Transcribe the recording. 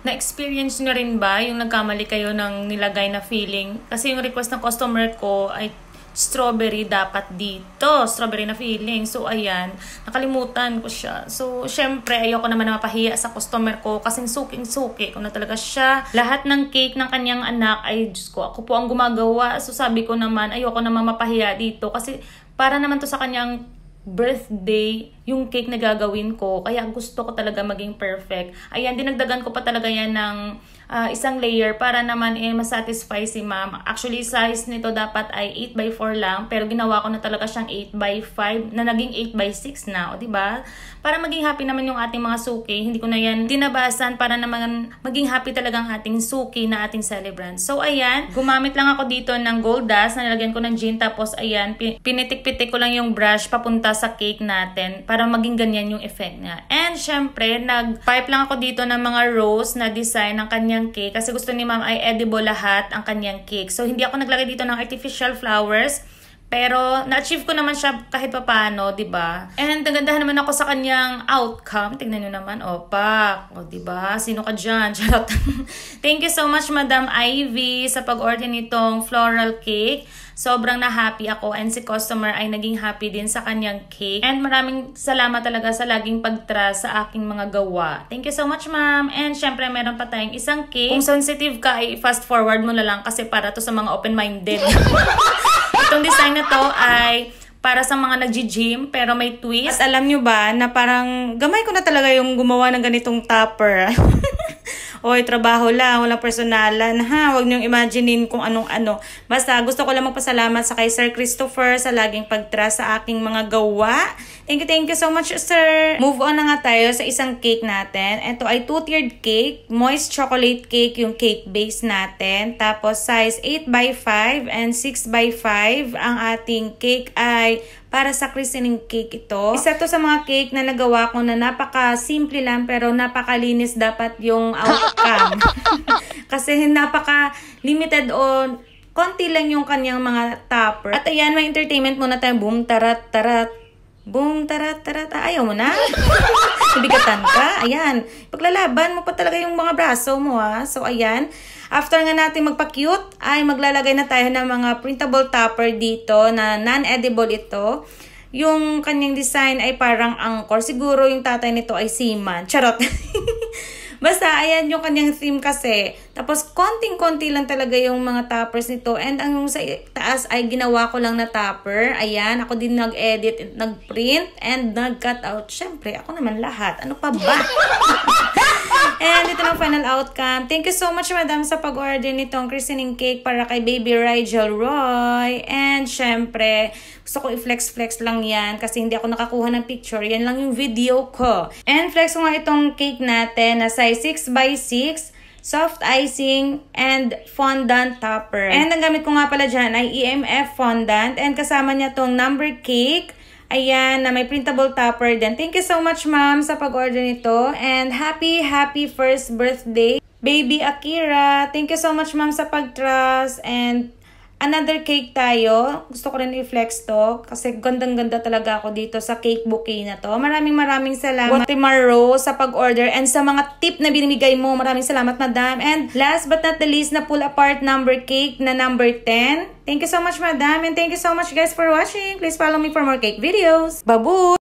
Na-experience nyo rin ba yung nagkamali kayo ng nilagay na filling? Kasi yung request ng customer ko ay strawberry dapat dito. Strawberry na filling. So, ayan. Nakalimutan ko siya. So, syempre, ayoko naman na mapahiya sa customer ko kasi suking-suki ko na talaga siya. Lahat ng cake ng kanyang anak ay, Diyos ko, ako po ang gumagawa. So, sabi ko naman, ayoko naman mapahiya dito kasi para naman to sa kanyang birthday yung cake na gagawin ko. Kaya gusto ko talaga maging perfect. Ayan, dinagdagan ko pa talaga yan ng isang layer para naman masatisfy si ma'am. Actually, size nito dapat ay 8x4 lang. Pero ginawa ko na talaga siyang 8x5 na naging 8x6 na. O, diba? Para maging happy naman yung ating mga suki. Hindi ko na yan tinabasan para naman maging happy talaga ang ating suki na ating celebrant. So, ayan. Gumamit lang ako dito ng gold dust. Nalagyan ko ng gin. Tapos, ayan. Pinitik-pitik ko lang yung brush papunta sa cake natin para maging ganyan yung effect niya. And, syempre, nag-pipe lang ako dito ng mga rose na design ng kanyang cake kasi gusto ni ma'am ay edible lahat ang kanyang cake. So, hindi ako naglagay dito ng artificial flowers. Pero, na-achieve ko naman siya kahit papaano, diba? And, nagandahan naman ako sa kanyang outcome. Tignan nyo naman, opa. O, diba? Sino ka dyan? Charot. Thank you so much, Madam Ivy, sa pag-order nitong floral cake. Sobrang na-happy ako and si customer ay naging happy din sa kanyang cake. And maraming salamat talaga sa laging pag-trust sa aking mga gawa. Thank you so much, ma'am. And syempre, meron pa tayong isang cake. Kung sensitive ka, ay fast forward mo na lang kasi para to sa mga open-minded. Itong design na to ay para sa mga nag-gym pero may twist. At alam nyo ba na parang gamay ko na talaga yung gumawa ng ganitong topper. Oy, trabaho lang, walang personalan, ha? Huwag niyong imaginein kung anong-ano. Basta, gusto ko lang magpasalamat sa kay Sir Christopher sa laging pag-trust sa aking mga gawa. Thank you so much, sir. Move on na nga tayo sa isang cake natin. Ito ay 2-tiered cake, moist chocolate cake yung cake base natin. Tapos, size 8x5 and 6x5. Ang ating cake ay para sa christening cake ito. Isa to sa mga cake na nagawa ko na napaka-simple lang pero napaka-linis dapat yung outcome. Kasi napaka-limited o konti lang yung kanyang mga topper. At ayan, may entertainment muna tayo. Boom, tarat, tarat. Boom, tarat, tarat. Ayaw mo na? Ibigatan ka? Ayan. Paglalaban mo pa talaga yung mga braso mo, ha? So, ayan. After nga natin magpa-cute, ay maglalagay na tayo ng mga printable topper dito na non-edible ito. Yung kanyang design ay parang angkor. Siguro yung tatay nito ay seaman. Charot. Basta, ayan yung kanyang theme kasi. Tapos, konting-konti lang talaga yung mga toppers nito. And ang sa taas ay ginawa ko lang na topper. Ayan, ako din nag-edit, nag-print, and nag-cut out. Siyempre, ako naman lahat. Ano pa ba? And ito na final outcome. Thank you so much, madam, sa pag-order nitong christening cake para kay Baby Rigel Roy. And syempre, gusto ko i-flex lang yan kasi hindi ako nakakuha ng picture. Yan lang yung video ko. And flex ko nga itong cake natin na size 6x6. Soft icing, and fondant topper. And ang gamit ko nga pala dyan ay EMF fondant. And kasama niya tong number cake. Ayan, na may printable topper din. Thank you so much, ma'am, sa pag-order nito. And happy first birthday, Baby Akira. Thank you so much, ma'am, sa pag-trust. And another cake tayo. Gusto ko rin i-flex to kasi gandang-ganda talaga ako dito sa cake bouquet na to. Maraming salamat, Timaro, sa pag-order and sa mga tip na binibigay mo. Maraming salamat, madam. And last but not the least, na pull apart number cake na number 10. Thank you so much, madam. And thank you so much, guys, for watching. Please follow me for more cake videos. Babu!